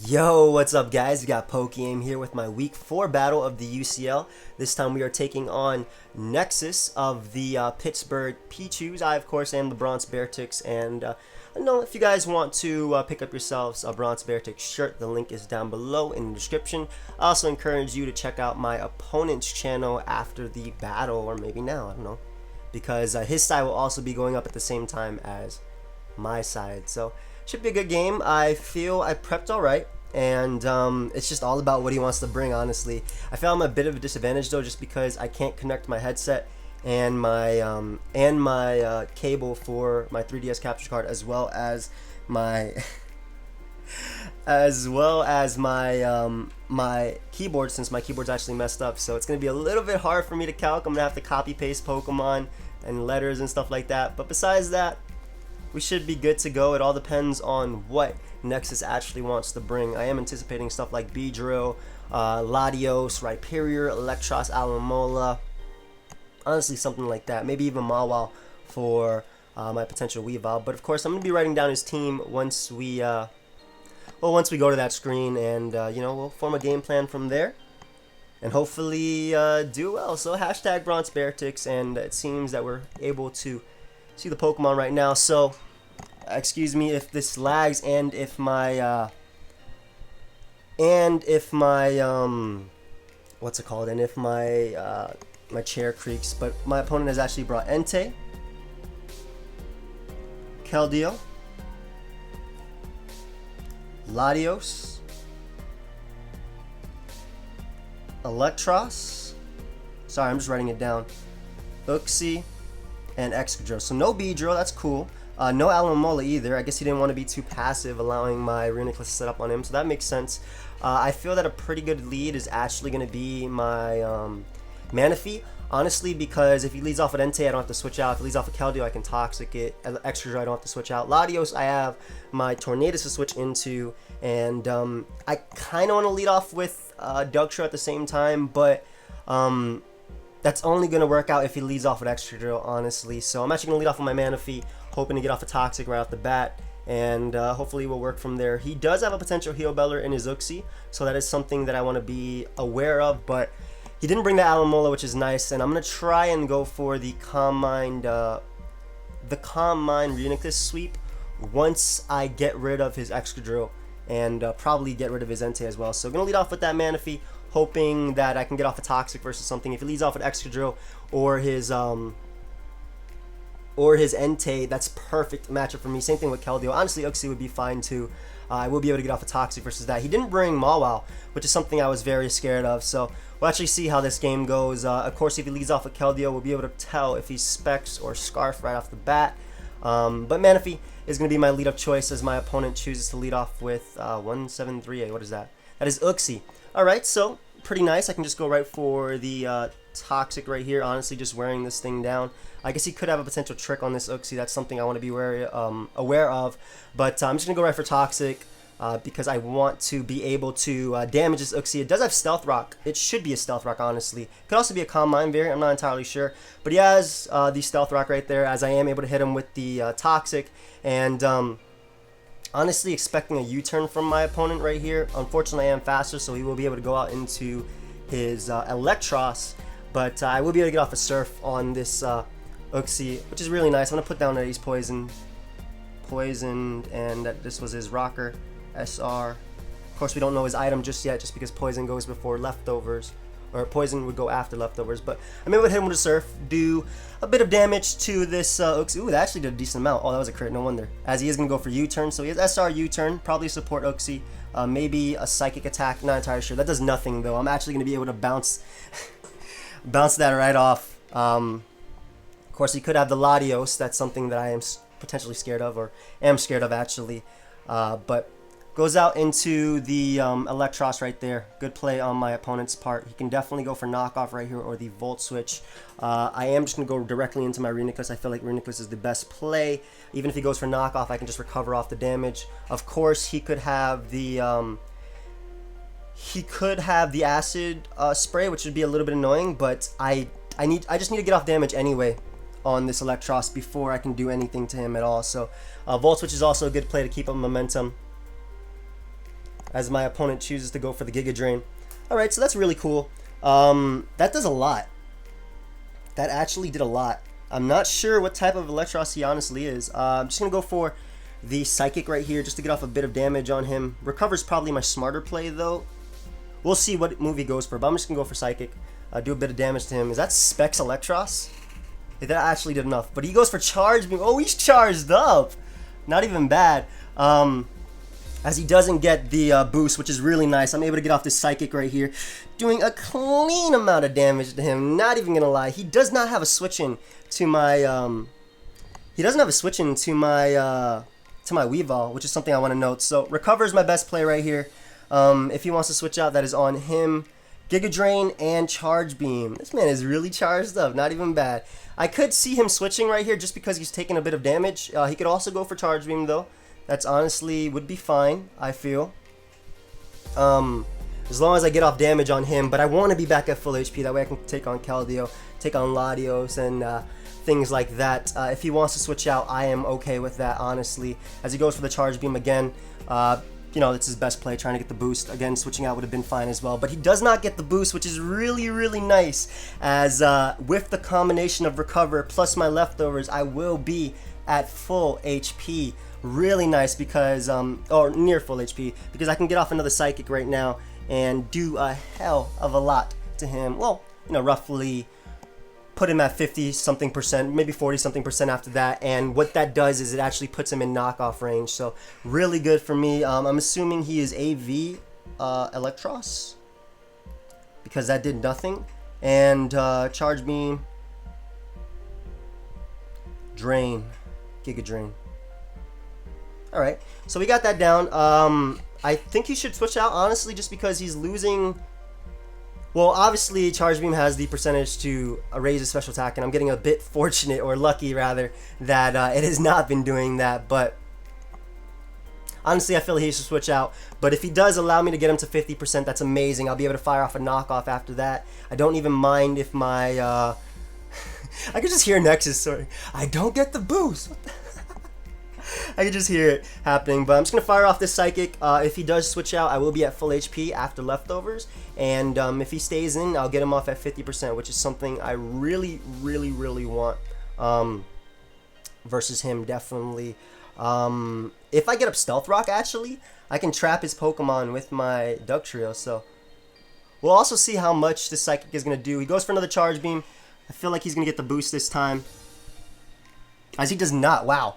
Yo, what's up guys? We got pokeaim here with my week 4 battle of the UCL. This time we are taking on Nexus of the Pittsburgh Pichus. I of course am the BBeartics, and I know if you guys want to pick up yourselves a BBeartics shirt, the link is down below in the description. I also encourage you to check out my opponent's channel after the battle, or maybe now, I don't know, because his side will also be going up at the same time as my side. So should be a good game. I feel I prepped alright, and it's just all about what he wants to bring, honestly. I feel I'm a bit of a disadvantage though, just because I can't connect my headset and my cable for my 3DS capture card, as well as my my keyboard, since my keyboard's actually messed up. So it's gonna be a little bit hard for me to calc. I'm gonna have to copy paste Pokemon and letters and stuff like that, but besides that, we should be good to go. It all depends on what Nexus actually wants to bring. I am anticipating stuff like Beedrill, Latios, Rhyperior, Electros, Alomola, honestly something like that. Maybe even Mawile for my potential Weavile. But of course, I'm going to be writing down his team once we go to that screen, and we'll form a game plan from there and hopefully do well. So hashtag BBeartics, and it seems that we're able to see the Pokemon right now. So excuse me if this lags, and if my what's it called, and if my my chair creaks. But my opponent has actually brought Entei, Keldeo, Latios, Electros, sorry, I'm just writing it down, Uxie, and Excadrill. So no Beedrill, that's cool. No Alomola either. I guess he didn't want to be too passive, allowing my Reuniclus to set up on him, so that makes sense. I feel that a pretty good lead is actually going to be my Manaphy, honestly, because if he leads off at Entei, I don't have to switch out. If he leads off at Keldeo, I can Toxic it. Excadrill, I don't have to switch out. Latios, I have my Tornadus to switch into, and I kind of want to lead off with Dugtrio at the same time, but that's only going to work out if he leads off with Excadrill, honestly. So I'm actually going to lead off with my Manaphy, hoping to get off a Toxic right off the bat, and hopefully we'll work from there. He does have a potential Heal Beller in his Uxie, so that is something that I want to be aware of, but he didn't bring the Alomola, which is nice, and I'm going to try and go for the Calm Mind Reuniclus sweep once I get rid of his Excadrill, and probably get rid of his Entei as well. So I'm going to lead off with that Manaphy, hoping that I can get off a Toxic versus something. If he leads off with Excadrill or his Entei, that's perfect matchup for me. Same thing with Keldeo. Honestly, Uxie would be fine too. I will be able to get off a Toxic versus that. He didn't bring Mawile, which is something I was very scared of. So we'll actually see how this game goes. Of course, if he leads off with Keldeo, we'll be able to tell if he's Specs or Scarf right off the bat. But Manaphy is going to be my lead-up choice, as my opponent chooses to lead off with 1738. What is that? That is Uxie. Alright, so pretty nice. I can just go right for the Toxic right here, honestly, just wearing this thing down. I guess he could have a potential trick on this Uxie. That's something I want to be aware of. But I'm just going to go right for Toxic because I want to be able to damage this Uxie. It does have Stealth Rock. It should be a Stealth Rock, honestly. It could also be a Calm Mind variant. I'm not entirely sure. But he has the Stealth Rock right there, as I am able to hit him with the Toxic. And honestly, expecting a U-turn from my opponent right here. Unfortunately, I am faster, so he will be able to go out into his Electros. But I will be able to get off a Surf on this Uxie, which is really nice. I'm going to put down that he's poisoned, and that this was his Rocker, SR. Of course, we don't know his item just yet, just because Poison goes before Leftovers, or Poison would go after Leftovers. But I'm able to hit him with a Surf, do a bit of damage to this Uxie. Ooh, that actually did a decent amount. Oh, that was a crit, no wonder. As he is going to go for U-turn, so he has SR U-turn, probably support Uxie. Maybe a Psychic attack, not entirely sure. That does nothing, though. I'm actually going to be able to bounce that right off. Of course, he could have the Latios. That's something that I am potentially scared of, or am scared of, actually. But goes out into the Electros right there. Good play on my opponent's part. He can definitely go for knockoff right here, or the Volt Switch. I am just going to go directly into my Reuniclus. I feel like Reuniclus is the best play. Even if he goes for knockoff, I can just recover off the damage. Of course, he could have the acid spray, which would be a little bit annoying, but I just need to get off damage anyway on this Electros before I can do anything to him at all. So Volt Switch is also a good play to keep up momentum. as my opponent chooses to go for the Giga Drain. Alright, so that's really cool. That does a lot. That actually did a lot. I'm not sure what type of Electros he honestly is. I'm just going to go for the Psychic right here just to get off a bit of damage on him. Recover's probably my smarter play though. We'll see what move he goes for, but I'm just going to go for Psychic. Do a bit of damage to him. Is that Specs Electros? That actually did enough. But he goes for Charge Beam. Oh, he's charged up. Not even bad. As he doesn't get the boost, which is really nice. I'm able to get off this Psychic right here, doing a clean amount of damage to him. Not even gonna lie, he does not have a switch in to my Weavile, which is something I want to note. So Recover is my best play right here. If he wants to switch out, that is on him. Giga Drain and Charge Beam. This man is really charged up. Not even bad. I could see him switching right here just because he's taking a bit of damage. He could also go for Charge Beam though. That's honestly would be fine, I feel. As long as I get off damage on him, but I want to be back at full HP. That way I can take on Keldeo, take on Latios, and things like that. If he wants to switch out, I am okay with that, honestly. As he goes for the Charge Beam again, you know, that's his best play, trying to get the boost. Again, switching out would have been fine as well. But he does not get the boost, which is really, really nice. As with the combination of Recover plus my leftovers, I will be at full HP. Really nice because, or near full HP, because I can get off another Psychic right now and do a hell of a lot to him. Well, you know, roughly put him at 50-something%, maybe 40-something% after that. And what that does is it actually puts him in knockoff range. So really good for me. I'm assuming he is AV Electros, because that did nothing. And Charge Beam, Drain, Giga Drain. Alright, so we got that down. I think he should switch out, honestly, just because he's losing. Well, obviously, Charge Beam has the percentage to raise his special attack, and I'm getting a bit fortunate, or lucky rather, that it has not been doing that. But honestly, I feel he should switch out. But if he does allow me to get him to 50%, that's amazing. I'll be able to fire off a knockoff after that. I don't even mind if my I could just hear Nexus. Sorry, I don't get the boost. I can just hear it happening, but I'm just going to fire off this Psychic. If he does switch out, I will be at full HP after leftovers, and if he stays in, I'll get him off at 50%, which is something I really, really, really want versus him, definitely. If I get up Stealth Rock, actually, I can trap his Pokemon with my Dugtrio, so we'll also see how much this Psychic is going to do. He goes for another Charge Beam. I feel like he's going to get the boost this time, as he does not. Wow.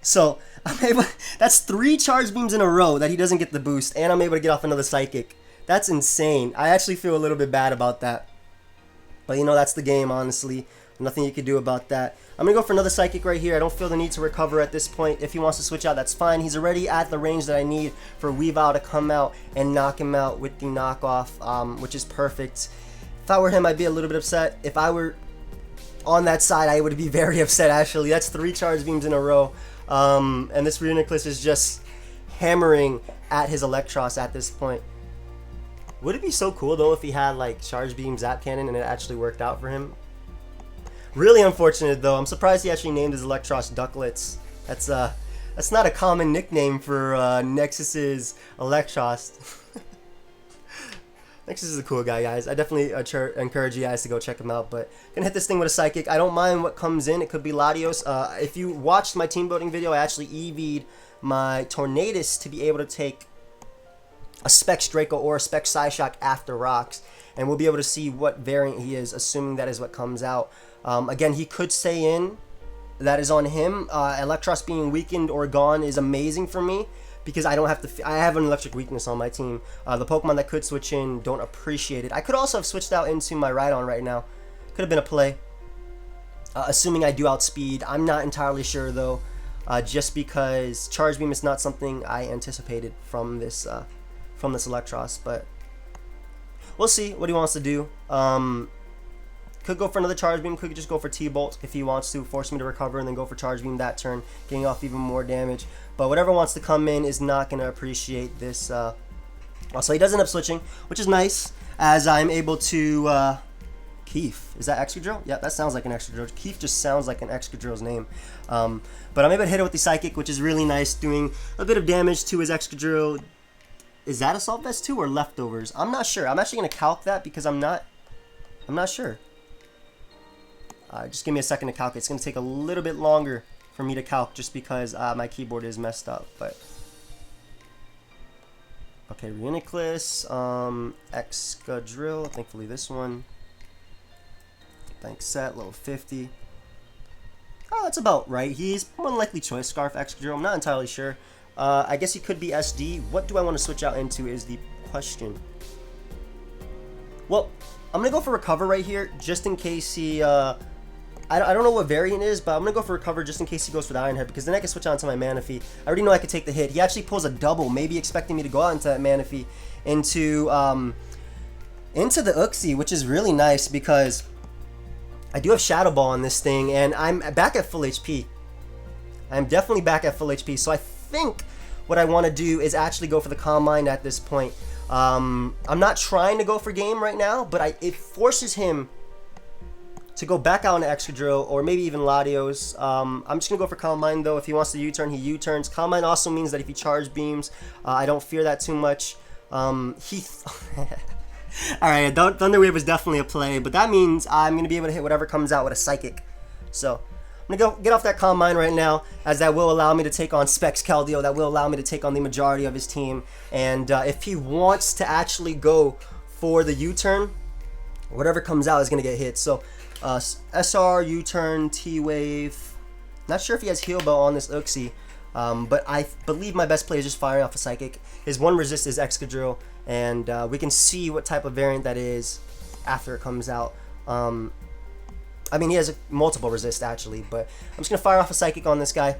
So I'm able, that's 3 Charge Beams in a row that he doesn't get the boost, and I'm able to get off another Psychic. That's insane. I actually feel a little bit bad about that. But you know, that's the game, honestly. Nothing you can do about that. I'm going to go for another Psychic right here. I don't feel the need to Recover at this point. If he wants to switch out, that's fine. He's already at the range that I need for Weavile to come out and knock him out with the knockoff, which is perfect. If I were him, I'd be a little bit upset. If I were on that side, I would be very upset, actually. That's 3 Charge Beams in a row. And this Reuniclus is just hammering at his Electros at this point. Would it be so cool though if he had like Charge Beam Zap Cannon and it actually worked out for him? Really unfortunate though. I'm surprised he actually named his Electros Ducklets. That's not a common nickname for Nexus's Electros. Nexus is a cool guy, guys. I definitely encourage you guys to go check him out. But gonna hit this thing with a Psychic. I don't mind what comes in. It could be Latios. If you watched my team building video, I actually EV'd my Tornadus to be able to take a Specs Draco or a Specs Psyshock after rocks, and we'll be able to see what variant he is, assuming that is what comes out. Again, he could stay in. That is on him. Electros being weakened or gone is amazing for me, because I don't have to. I have an electric weakness on my team. The Pokemon that could switch in don't appreciate it. I could also have switched out into my Rhydon right now. Could have been a play. Assuming I do outspeed. I'm not entirely sure though, just because Charge Beam is not something I anticipated from this Electros. But we'll see what he wants to do. Could go for another Charge Beam, could just go for T-Bolt if he wants to, force me to Recover and then go for Charge Beam that turn, getting off even more damage. But whatever wants to come in is not going to appreciate this. Also, he does end up switching, which is nice, as I'm able to... Keef. Is that Excadrill? Yeah, that sounds like an Excadrill. Keef just sounds like an Excadrill's name. But I'm able to hit it with the Psychic, which is really nice, doing a bit of damage to his Excadrill. Is that Assault Vest 2 or Leftovers? I'm not sure. I'm actually going to calc that because I'm not sure. Just give me a second to calculate. It's going to take a little bit longer for me to calc just because my keyboard is messed up. But okay, Reuniclus, Excadrill, thankfully this one. Thanks set, level 50. Oh, that's about right. He's more than likely Choice Scarf Excadrill. I'm not entirely sure. I guess he could be SD. What do I want to switch out into is the question. Well, I'm going to go for Recover right here just in case he... I don't know what variant is, but I'm going to go for Recover just in case he goes for the Iron Head, because then I can switch on to my Manaphy. I already know I could take the hit. He actually pulls a double, maybe expecting me to go out into that Manaphy into the Uxie, which is really nice because I do have Shadow Ball on this thing, and I'm back at full HP. I'm definitely back at full HP, so I think what I want to do is actually go for the Calm Mind at this point. I'm not trying to go for game right now, but it forces him to go back out into Excadrill or maybe even Latios. I'm just going to go for Calm Mind though. If he wants to U-turn, he U-turns. Calm Mind also means that if he charge beams, I don't fear that too much. Alright, Thunder Wave is definitely a play, but that means I'm going to be able to hit whatever comes out with a Psychic. So I'm going to go get off that Calm Mind right now, as that will allow me to take on Specs Keldeo. That will allow me to take on the majority of his team. And if he wants to actually go for the U-turn, whatever comes out is going to get hit. So SR, U-turn, T-Wave. Not sure if he has Heal Bell on this Uxie, but I believe my best play is just firing off a Psychic. His one resist is Excadrill, and we can see what type of variant that is after it comes out. I mean, he has multiple resist actually, but I'm just going to fire off a Psychic on this guy.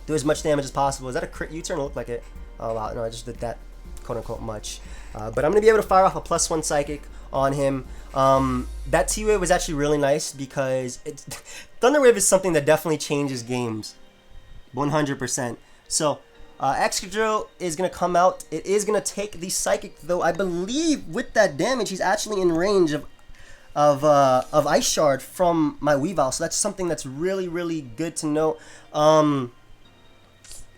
Do as much damage as possible. Is that a crit U-turn? It looked like it. Oh wow, no, I just did that quote-unquote much. But I'm going to be able to fire off a +1 Psychic on him. That T-Wave was actually really nice because Thunder Wave is something that definitely changes games. 100%. So Excadrill is going to come out. It is going to take the Psychic, though. I believe with that damage, he's actually in range of Ice Shard from my Weavile. So that's something that's really, really good to note.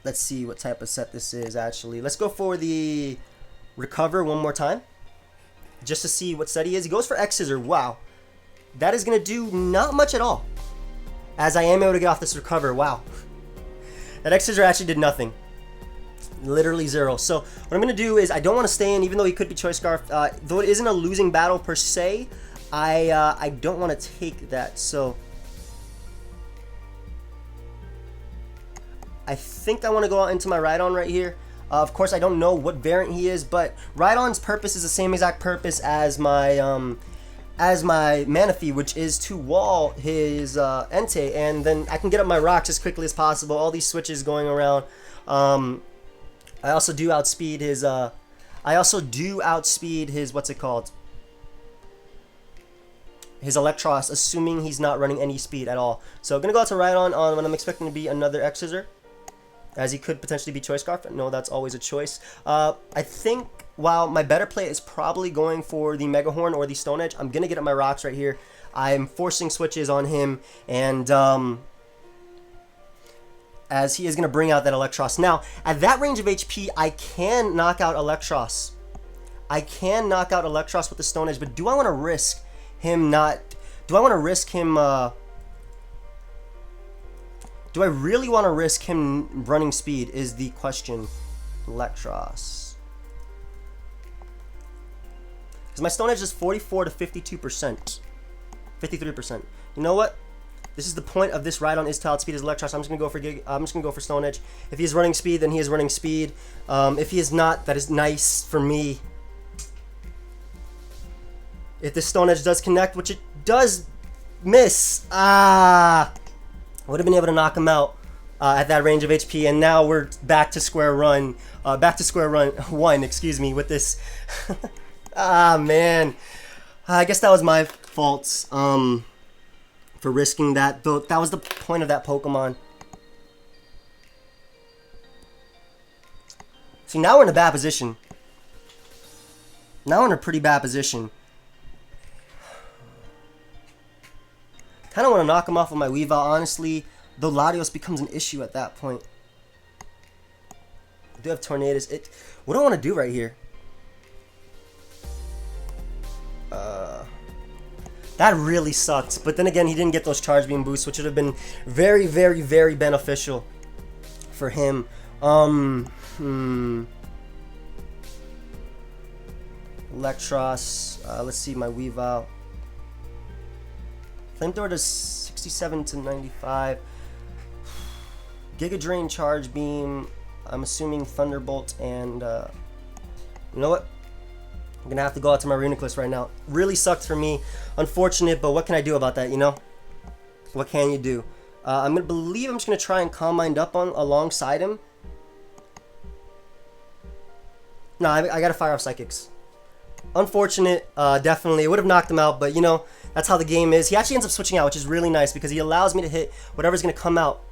Let's see what type of set this is, actually. Let's go for the Recover one more time, just to see what set he is. He goes for X-Scissor. Wow. That is going to do not much at all, as I am able to get off this Recover. Wow. That X-Scissor actually did nothing. Literally zero. So what I'm going to do is, I don't want to stay in, even though he could be Choice Scarf. Though it isn't a losing battle per se, I don't want to take that. So I think I want to go out into my Rhydon right here. Of course, I don't know what variant he is, but Rhydon's purpose is the same exact purpose as my Manaphy, which is to wall his Entei, and then I can get up my rocks as quickly as possible. All these switches going around. I also do outspeed his. What's it called? His Electros, assuming he's not running any speed at all. So I'm gonna go out to Rhydon on when I'm expecting to be another X-Scissor, as he could potentially be Choice Scarf. No, that's always a choice. I think while my better play is probably going for the Mega Horn or the Stone Edge, I'm going to get up my rocks right here. I'm forcing switches on him, and as he is going to bring out that Electros. Now, at that range of HP, I can knock out Electros. I can knock out Electros with the Stone Edge, but do I want to risk him not... Do I want to risk him... Do I really want to risk him running speed is the question. Electros. Because my Stone Edge is 44 to 52%. 53%. You know what? This is the point of this Rhydon, is to outspeed his Electros. I'm just gonna go for Stone Edge. If he is running speed, then he is running speed. If he is not, that is nice for me. If the Stone Edge does connect, which it does miss. Would have been able to knock him out at that range of HP, and now we're back to square one, excuse me, with this. Man, I guess that was my fault for risking that, though that was the point of that Pokemon. See, now we're in a bad position. Now we're in a pretty bad position. Kind of want to knock him off with my Weavile, honestly, though Latios becomes an issue at that point. I do have Tornadoes. What do I want to do right here? That really sucked. But then again, he didn't get those Charge Beam boosts, which would have been very, very, very beneficial for him. Electros. Let's see my Weavile. Flamethrower does 67 to 95. Giga Drain, Charge Beam. I'm assuming Thunderbolt and you know what? I'm gonna have to go out to my Reuniclus right now. Really sucked for me. Unfortunate, but what can I do about that, you know? What can you do? I'm just gonna try and Calm Mind up alongside him. No, I gotta fire off Psychics. Unfortunate, definitely. It would have knocked him out, but you know, that's how the game is. He actually ends up switching out, which is really nice because he allows me to hit whatever's gonna come out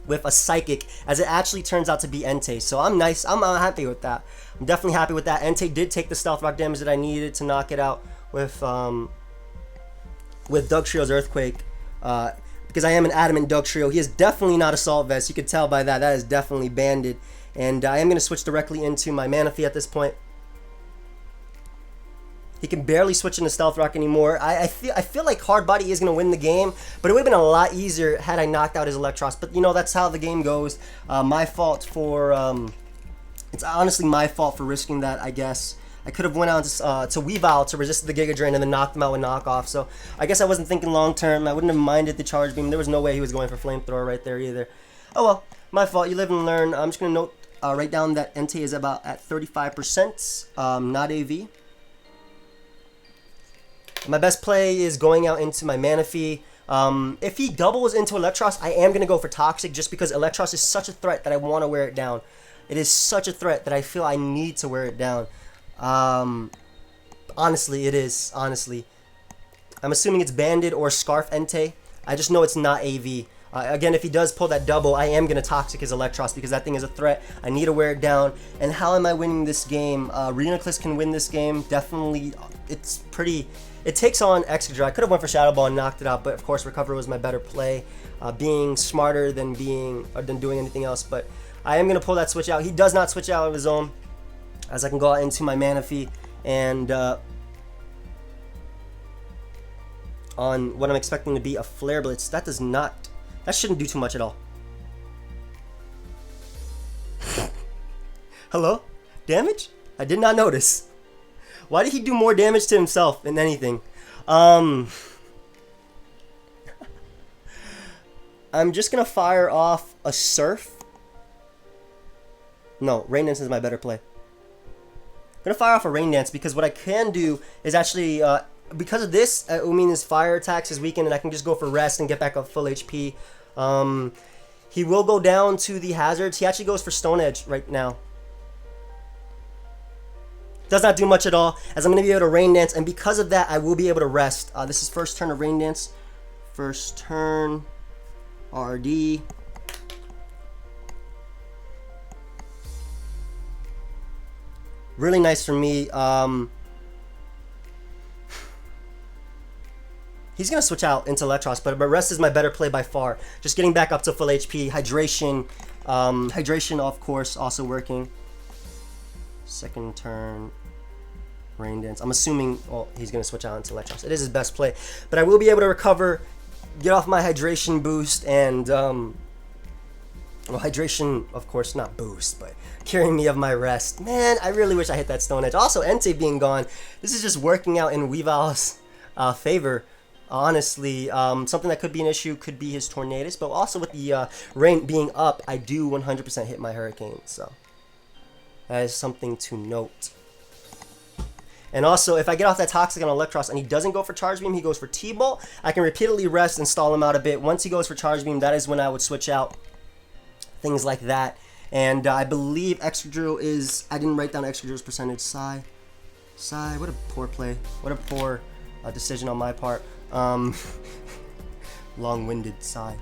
with a Psychic, as it actually turns out to be Entei. So I'm happy with that. I'm definitely happy with that. Entei did take the Stealth Rock damage that I needed to knock it out with Dugtrio's Earthquake. Because I am an adamant Dugtrio. He is definitely not Assault Vest. You could tell by that. That is definitely banded. And I am going to switch directly into my Manaphy at this point. He can barely switch into Stealth Rock anymore. I feel like Hard Body is going to win the game, but it would have been a lot easier had I knocked out his Electros. But, you know, that's how the game goes. My fault for... it's honestly my fault for risking that, I guess. I could have went out to Weavile to resist the Giga Drain and then knocked him out with Knockoff. So I guess I wasn't thinking long term. I wouldn't have minded the Charge Beam. There was no way he was going for Flamethrower right there either. Oh well, my fault. You live and learn. I'm just going to note, write down that Entei is about at 35%, not AV. My best play is going out into my Manaphy. If he doubles into Electros, I am going to go for Toxic just because Electros is such a threat that I want to wear it down. It is such a threat that I feel I need to wear it down. Honestly, it is. Honestly. I'm assuming it's Banded or Scarf Entei. I just know it's not AV. Again, if he does pull that double, I am going to Toxic his Electros because that thing is a threat. I need to wear it down. And how am I winning this game? Reuniclus can win this game. Definitely, it's pretty... It takes on Excadrill. I could have went for Shadow Ball and knocked it out, but of course Recover was my better play. Being smarter than doing anything else. But I am going to pull that switch out. He does not switch out of his own, as I can go out into my Manaphy and on what I'm expecting to be a Flare Blitz. That shouldn't do too much at all. Hello? Damage? I did not notice. Why did he do more damage to himself than anything? I'm just going to fire off a Surf. No, Rain Dance is my better play. I'm going to fire off a Rain Dance because what I can do is actually, because of this, Umina's fire attacks is weakened and I can just go for Rest and get back up full HP. He will go down to the hazards. He actually goes for Stone Edge right now. Does not do much at all, as I'm going to be able to Rain Dance, and because of that, I will be able to rest. This is first turn of Rain Dance. First turn, RD. Really nice for me. He's going to switch out into Electros, but rest is my better play by far. Just getting back up to full HP. Hydration. Hydration, of course, also working. Second turn, Rain Dance. I'm assuming he's going to switch out into Electros. It is his best play. But I will be able to recover, get off my Hydration boost, and, well, Hydration, of course, not boost, but curing me of my rest. Man, I really wish I hit that Stone Edge. Also, Entei being gone, this is just working out in Weavile's favor. Honestly, something that could be an issue could be his Tornadus, but also with the rain being up, I do 100% hit my Hurricane, so that is something to note. And also, if I get off that Toxic on Electros and he doesn't go for Charge Beam, he goes for T-Bolt, I can repeatedly rest and stall him out a bit. Once he goes for Charge Beam, that is when I would switch out. Things like that. And I believe Excadrill is... I didn't write down Excadrill's percentage. Sigh, what a poor play. What a poor decision on my part. Long-winded sigh.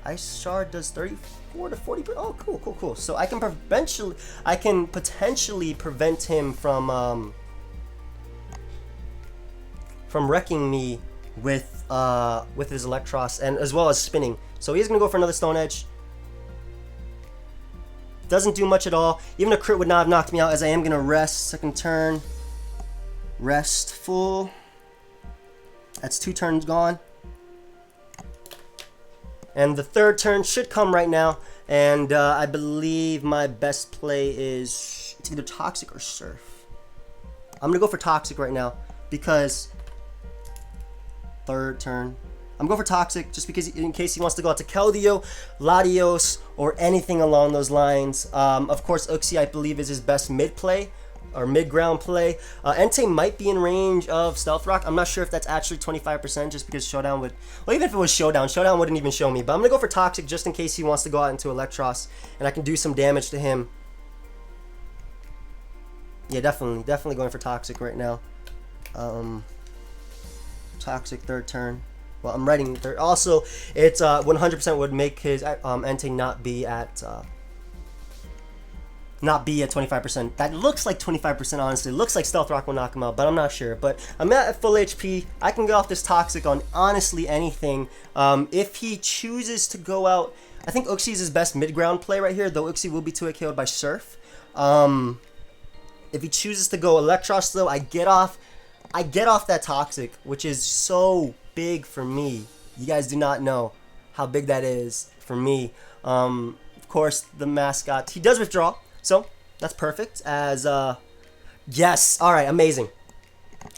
Ice Shard does 34 to 40%. Oh, cool. So I can potentially prevent him from wrecking me with his Electros and as well as spinning. So he's gonna go for another Stone Edge. Doesn't do much at all. Even a crit would not have knocked me out, as I am going to rest. Second turn. Rest full. That's 2 turns gone. And the third turn should come right now. And I believe my best play is, it's either Toxic or Surf. I'm going to go for Toxic right now because third turn. I'm going for Toxic just because in case he wants to go out to Keldeo, Latios, or anything along those lines. Of course, Uxie, I believe, is his best mid play or mid-ground play. Entei might be in range of Stealth Rock. I'm not sure if that's actually 25% just because Showdown would... Well, even if it was Showdown wouldn't even show me. But I'm going to go for Toxic just in case he wants to go out into Electros and I can do some damage to him. Yeah, definitely going for Toxic right now. Toxic third turn. Well, I'm writing third. Also, it's 100% would make his Entei not be at 25%. That looks like 25%, honestly. It looks like Stealth Rock will knock him out, but I'm not sure. But I'm at full HP. I can get off this Toxic on honestly anything. If he chooses to go out, I think Uxie is his best mid-ground play right here, though Uxie will be 2-hit KO'd by Surf. If he chooses to go Electros, though, I get off that Toxic, which is so big for me. You guys do not know how big that is for me. Of course, the mascot, he does withdraw. So, that's perfect as, yes, alright, amazing.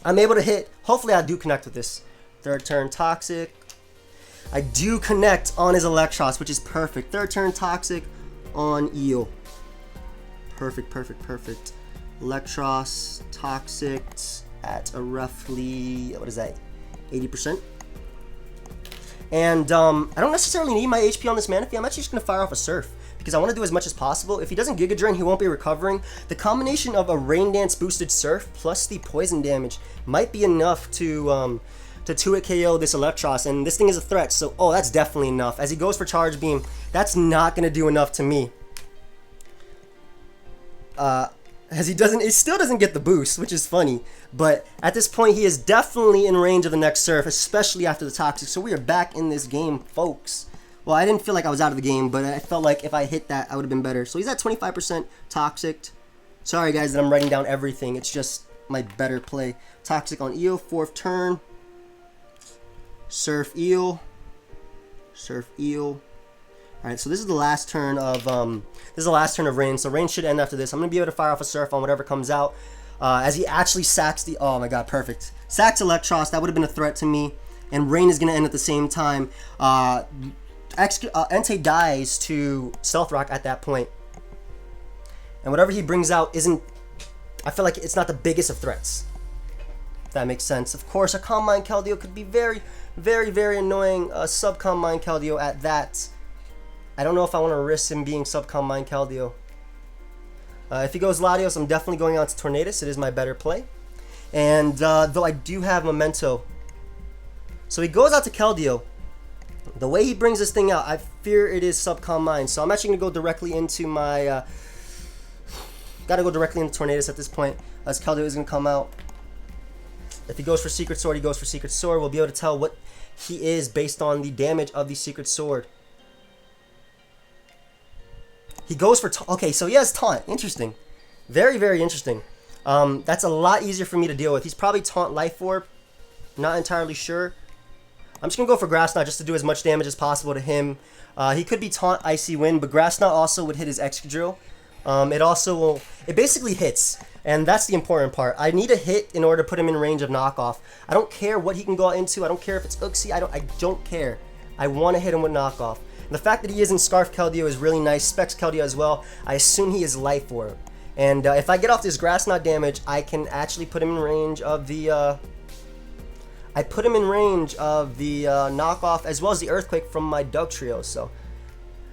I'm able to hit, hopefully I do connect with this. Third turn Toxic. I do connect on his Electros, which is perfect. Third turn Toxic on Eel. Perfect. Electros, Toxic at a roughly, what is that, 80%. And, I don't necessarily need my HP on this Manaphy. I'm actually just going to fire off a Surf, because I want to do as much as possible. If he doesn't Giga Drain, he won't be recovering. The combination of a Rain Dance boosted Surf plus the poison damage might be enough to 2-hit KO this Electros, and this thing is a threat, so that's definitely enough. As he goes for Charge Beam, that's not going to do enough to me. As he still doesn't get the boost, which is funny, but at this point he is definitely in range of the next Surf, especially after the Toxic, so we are back in this game, folks. Well, I didn't feel like I was out of the game, but I felt like if I hit that, I would have been better. So he's at 25% Toxic. Sorry, guys, that I'm writing down everything. It's just my better play. Toxic on Eel, fourth turn. Surf Eel. Surf Eel. All right, so this is the last turn of Rain. So Rain should end after this. I'm gonna be able to fire off a Surf on whatever comes out. As he actually sacks the... Oh my God, perfect. Sacks Electros. That would have been a threat to me. And Rain is gonna end at the same time. Entei dies to Stealth Rock at that point. And whatever he brings out isn't... I feel like it's not the biggest of threats. If that makes sense. Of course, a Calm Mind Keldeo could be very annoying. Sub-Calm Mind Keldeo at that. I don't know if I want to risk him being Sub-Calm Mind Keldeo. If he goes Latios, I'm definitely going on to Tornadus. It is my better play. And though I do have Memento. So he goes out to Keldeo. The way he brings this thing out, I fear it is Sub-Calm Mind. So I'm actually going to go directly into my... Gotta go directly into Tornadus at this point, as Keldeo is going to come out. If he goes for Secret Sword, he goes for Secret Sword. We'll be able to tell what he is based on the damage of the Secret Sword. He goes for... Okay, so he has Taunt. Interesting. Very interesting. That's a lot easier for me to deal with. He's probably Taunt Life Orb. Not entirely sure. I'm just going to go for Grass Knot just to do as much damage as possible to him. He could be Taunt Icy Wind, but Grass Knot also would hit his Excadrill. It also will... It basically hits, and that's the important part. I need a hit in order to put him in range of knockoff. I don't care what he can go into. I don't care if it's Uxie. I don't care. I want to hit him with knockoff. And the fact that he isn't Scarf Keldeo is really nice. Specs Keldeo as well. I assume he is Life Orb. And if I get off this Grass Knot damage, I can actually put him in range of the... I put him in range of the knockoff as well as the Earthquake from my Doug Trio. So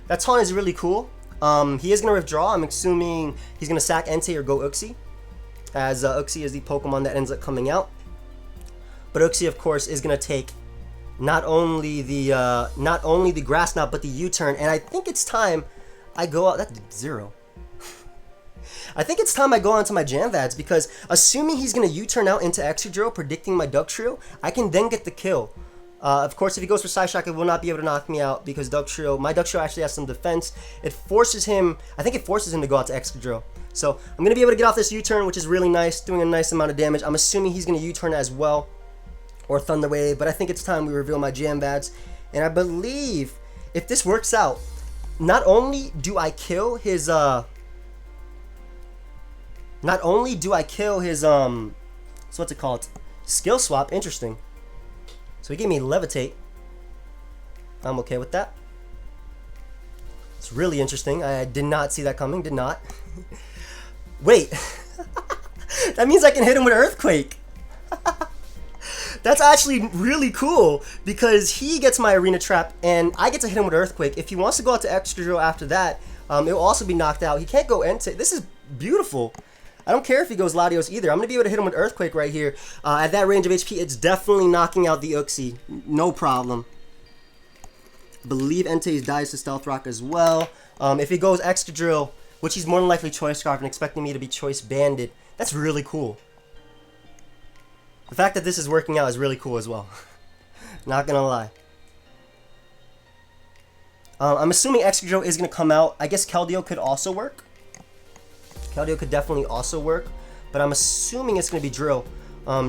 that taunt is really cool. He is going to withdraw. I'm assuming he's going to sack Entei or go Uxie, as Uxie is the Pokemon that ends up coming out. But Uxie, of course, is going to take not only the Grass Knot but the U-turn. And I think it's time I go out. That's 0. I think it's time I go on to my Jamvads, because assuming he's going to U-turn out into Excadrill, predicting my Duck Trio, I can then get the kill. Of course, if he goes for Side Shock, it will not be able to knock me out because my Duck actually has some defense. It forces him, I think it forces him to go out to Excadrill. So I'm going to be able to get off this U-turn, which is really nice, doing a nice amount of damage. I'm assuming he's going to U-turn as well, or Thunder Wave, but I think it's time we reveal my Jam Badge. And I believe if this works out, not only do I kill his, so what's it called? Skill swap, interesting. So he gave me Levitate. I'm okay with that. It's really interesting. I did not see that coming, did not. Wait, that means I can hit him with Earthquake. That's actually really cool because he gets my Arena Trap and I get to hit him with Earthquake. If he wants to go out to Excadrill after that, it will also be knocked out. He can't go Entei. This is beautiful. I don't care if he goes Latios either. I'm going to be able to hit him with Earthquake right here. At that range of HP, it's definitely knocking out the Uxie. No problem. I believe Entei's dies to Stealth Rock as well. If he goes Excadrill, which he's more than likely Choice Scarf and expecting me to be Choice Banded, that's really cool. The fact that this is working out is really cool as well. Not gonna lie. I'm assuming Excadrill is gonna come out. I guess Keldeo could also work. Keldeo could definitely also work, but I'm assuming it's gonna be Drill.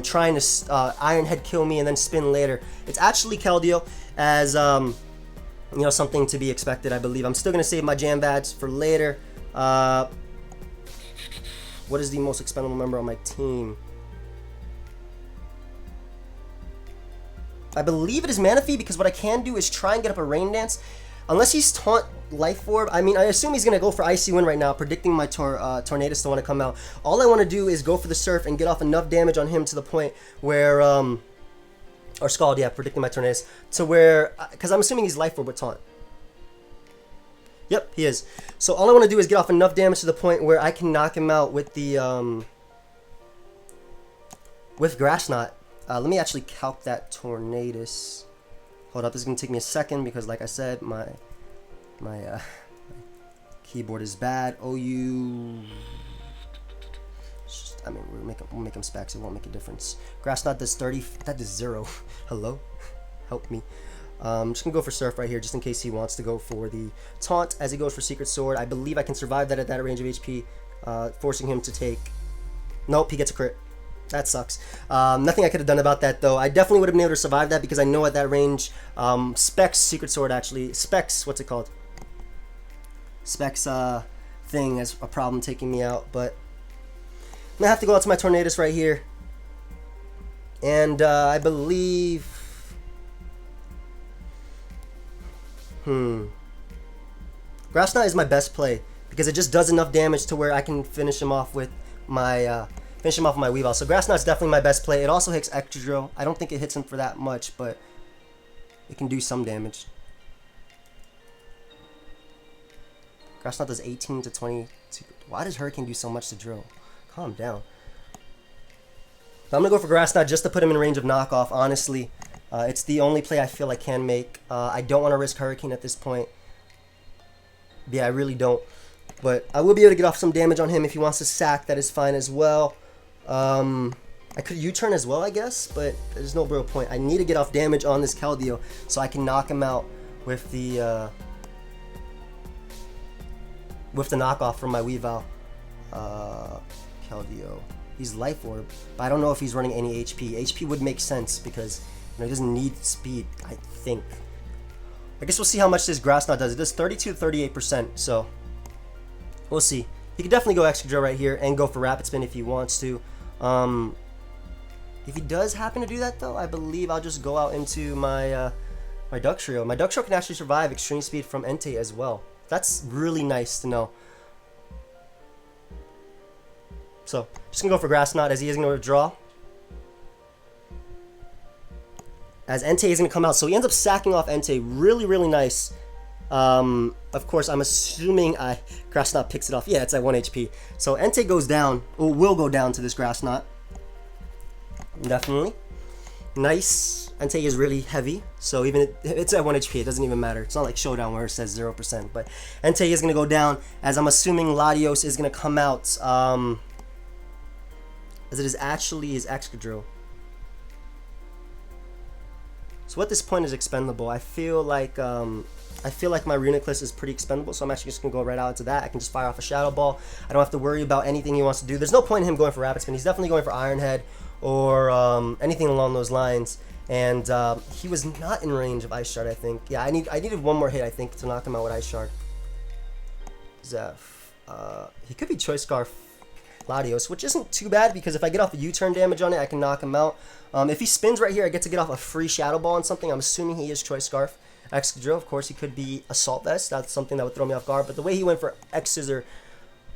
Trying to Iron Head kill me and then spin later. It's actually Keldeo as you know, something to be expected, I believe. I'm still gonna save my Jam Badge for later. What is the most expendable member on my team? I believe it is Manaphy because what I can do is try and get up a Rain Dance. Unless he's Taunt Life Orb. I mean, I assume he's going to go for Icy Wind right now, predicting my Tornadus to want to come out. All I want to do is go for the Surf and get off enough damage on him to the point where, or Scald, yeah, predicting my Tornadus, to where, because I'm assuming he's Life Orb with Taunt. Yep, he is. So all I want to do is get off enough damage to the point where I can knock him out with the, with Grass Knot. Let me actually calc that Tornadus. Hold up, this is going to take me a second because, like I said, my keyboard is bad. I mean, we'll make him specs. It won't make a difference. Grass Knot does 30. That does 0. Hello? Help me. I'm just going to go for Surf right here just in case he wants to go for the Taunt as he goes for Secret Sword. I believe I can survive that at that range of HP, forcing him to take... Nope, he gets a crit. That sucks. Nothing I could have done about that, though. I definitely would have been able to survive that because I know at that range, Specs Secret Sword actually, Specs, what's it called? Specs thing has a problem taking me out, but I'm gonna have to go out to my Tornadus right here. And I believe, Grass Knot is my best play because it just does enough damage to where I can finish him off with my Weavile. So Grass Knot's definitely my best play. It also hits Excadrill. I don't think it hits him for that much, but it can do some damage. Grass Knot does 18 to 22. Why does Hurricane do so much to Drill? Calm down. But I'm going to go for Grass Knot just to put him in range of knockoff, honestly. It's the only play I feel I can make. I don't want to risk Hurricane at this point. Yeah, I really don't. But I will be able to get off some damage on him. If he wants to sack, that is fine as well. I could U-turn as well, I guess, but there's no real point. I need to get off damage on this Keldeo so I can knock him out with the knockoff from my Weavile. Keldeo. He's Life Orb, but I don't know if he's running any HP. HP would make sense because he doesn't need speed, I think. I guess we'll see how much this Grass Knot does. It does 32 to 38%, so we'll see. He could definitely go Excadrill right here and go for Rapid Spin if he wants to. If he does happen to do that, though, I believe I'll just go out into my my Ducktrio. My Ducktrio can actually survive Extreme Speed from Entei as well. That's really nice to know. So, just going to go for Grass Knot as he is going to withdraw. As Entei is going to come out. So he ends up sacking off Entei. Really, really nice. Of course, I'm assuming Grass Knot picks it off. Yeah, it's at 1 HP. So Entei goes down, or will go down to this Grass Knot. Definitely. Nice. Entei is really heavy, so even it's at 1 HP, it doesn't even matter. It's not like Showdown where it says 0%, but Entei is going to go down, as I'm assuming Latios is going to come out, as it is actually his Excadrill. So at this point is expendable. I feel like my Reuniclus is pretty expendable, so I'm actually just gonna go right out into that. I can just fire off a Shadow Ball. I don't have to worry about anything he wants to do. There's no point in him going for Rapid Spin. He's definitely going for Iron Head or anything along those lines. And he was not in range of Ice Shard, I think. Yeah, I needed one more hit, I think, to knock him out with Ice Shard. Zeph. He could be Choice Scarf Latios, which isn't too bad because if I get off a U-turn damage on it, I can knock him out. If he spins right here, I get to get off a free Shadow Ball on something. I'm assuming he is Choice Scarf. Excadrill, of course, he could be Assault Vest. That's something that would throw me off guard. But the way he went for X Scissor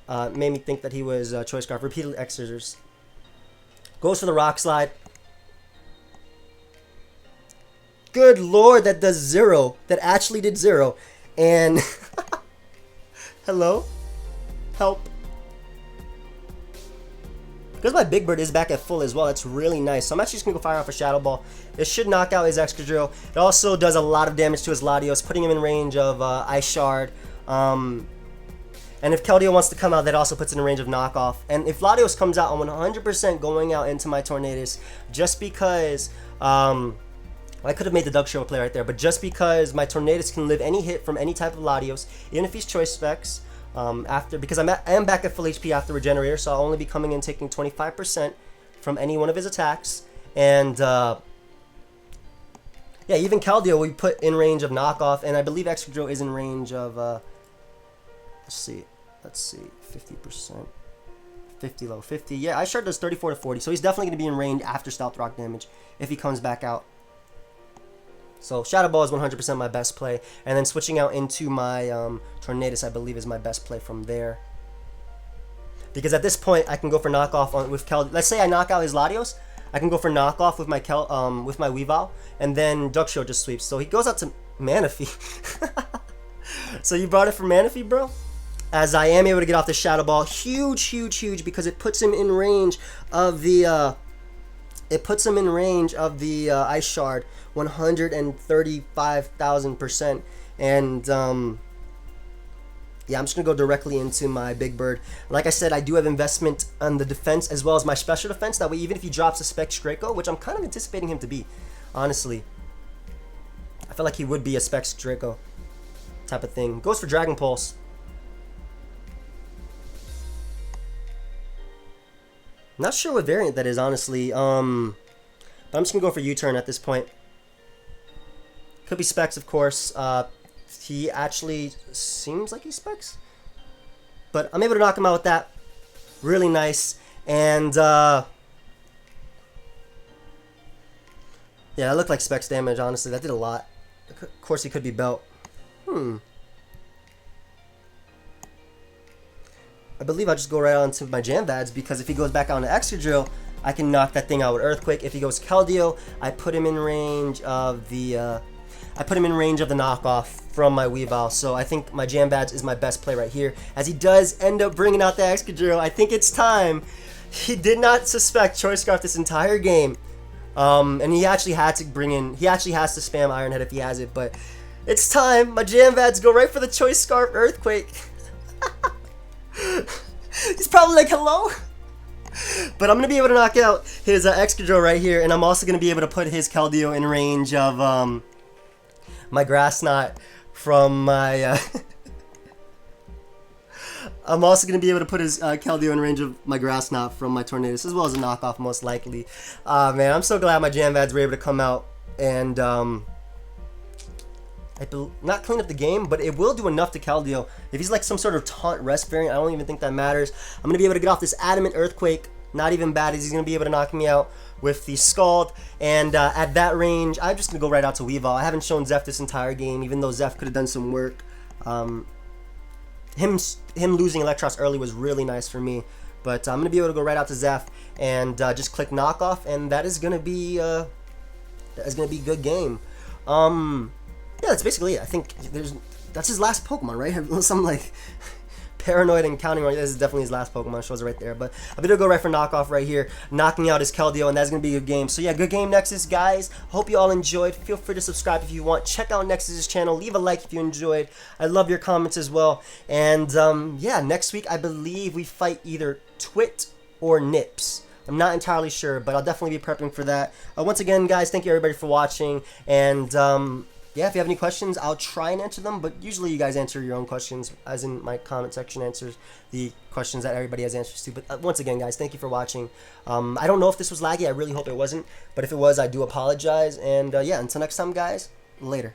made me think that he was Choice Scarf. Repeatedly X Scissors. Goes for the Rock Slide. Good lord, that does 0. That actually did 0. And hello? Help. Because my Big Bird is back at full as well, that's really nice. So I'm actually just going to go fire off a Shadow Ball. It should knock out his Excadrill. It also does a lot of damage to his Latios, putting him in range of Ice Shard. And if Keldeo wants to come out, that also puts it in range of knockoff. And if Latios comes out, I'm 100% going out into my Tornadus just because... I could have made the Doug Show play right there, but just because my Tornadus can live any hit from any type of Latios, even if he's Choice Specs, because I am back at full HP after Regenerator, so I'll only be coming in taking 25% from any one of his attacks. And yeah, even Keldeo we put in range of knockoff, and I believe Excadrill is in range of, let's see, 50%. 50 low, 50. Yeah, Ice Shard does 34 to 40, so he's definitely going to be in range after Stealth Rock damage if he comes back out. So Shadow Ball is 100% my best play, and then switching out into my Tornadus, I believe, is my best play from there. Because at this point, I can go for knockoff with Keldeo. Let's say I knock out his Latios, I can go for knockoff with my Weavile, and then Duck Show just sweeps. So he goes out to Manaphy. So you brought it for Manaphy, bro? As I am able to get off the Shadow Ball, huge, because it puts him in range of the Ice Shard, 135,000%. And yeah, I'm just gonna go directly into my Big Bird. Like I said, I do have investment on the defense as well as my special defense. That way, even if he drops a Specs Draco, which I'm kind of anticipating him to be, honestly, I feel like he would be a Specs Draco type of thing. Goes for Dragon Pulse. Not sure what variant that is, honestly. But I'm just gonna go for U-turn at this point. Could be Specs, of course. He actually seems like he's Specs, but I'm able to knock him out with that. Really nice. And yeah, that looked like Specs damage. Honestly, that did a lot. Of course, he could be Belt. I believe I'll just go right on to my Jam Vads, because if he goes back on to Excadrill, I can knock that thing out with Earthquake. If he goes Keldeo, I put him in range of the knockoff from my Weavile. So I think my Jam Vads is my best play right here, as he does end up bringing out the Excadrill. I think it's time. He did not suspect Choice Scarf this entire game, and he actually had to has to spam Iron Head if he has it. But it's time. My Jam Vads go right for the Choice Scarf Earthquake. He's probably like, hello? But I'm going to be able to knock out his Excadrill right here, and I'm also going to be able to put his Keldeo in range of my Grass Knot from my... I'm also going to be able to put his Keldeo in range of my Grass Knot from my Tornadus, as well as a knockoff, most likely. Man, I'm so glad my Jam Vads were able to come out and... not clean up the game, but it will do enough to Keldeo. If he's like some sort of taunt rest variant, I don't even think that matters. I'm going to be able to get off this Adamant Earthquake. Not even bad, as he's going to be able to knock me out with the Scald. And at that range, I'm just going to go right out to Weavile. I haven't shown Zeph this entire game, even though Zeph could have done some work. Him losing Electros early was really nice for me. But I'm going to be able to go right out to Zeph and just click knockoff, and that is going to be a good game. Yeah, that's basically it. I think that's his last Pokemon, right? Unless I'm like paranoid and counting wrong. This is definitely his last Pokemon. Shows it right there. But I'm going to go right for knockoff right here, knocking out his Keldeo, and that's going to be a good game. So yeah, good game, Nexus, guys. Hope you all enjoyed. Feel free to subscribe if you want. Check out Nexus's channel. Leave a like if you enjoyed. I love your comments as well. And yeah, next week I believe we fight either Twit or Nips. I'm not entirely sure, but I'll definitely be prepping for that. Once again, guys, thank you everybody for watching, and yeah, if you have any questions, I'll try and answer them, but usually you guys answer your own questions, as in my comment section answers the questions that everybody has answers to. But once again, guys, thank you for watching. I don't know if this was laggy. I really hope it wasn't, but if it was, I do apologize. And yeah, until next time, guys, later.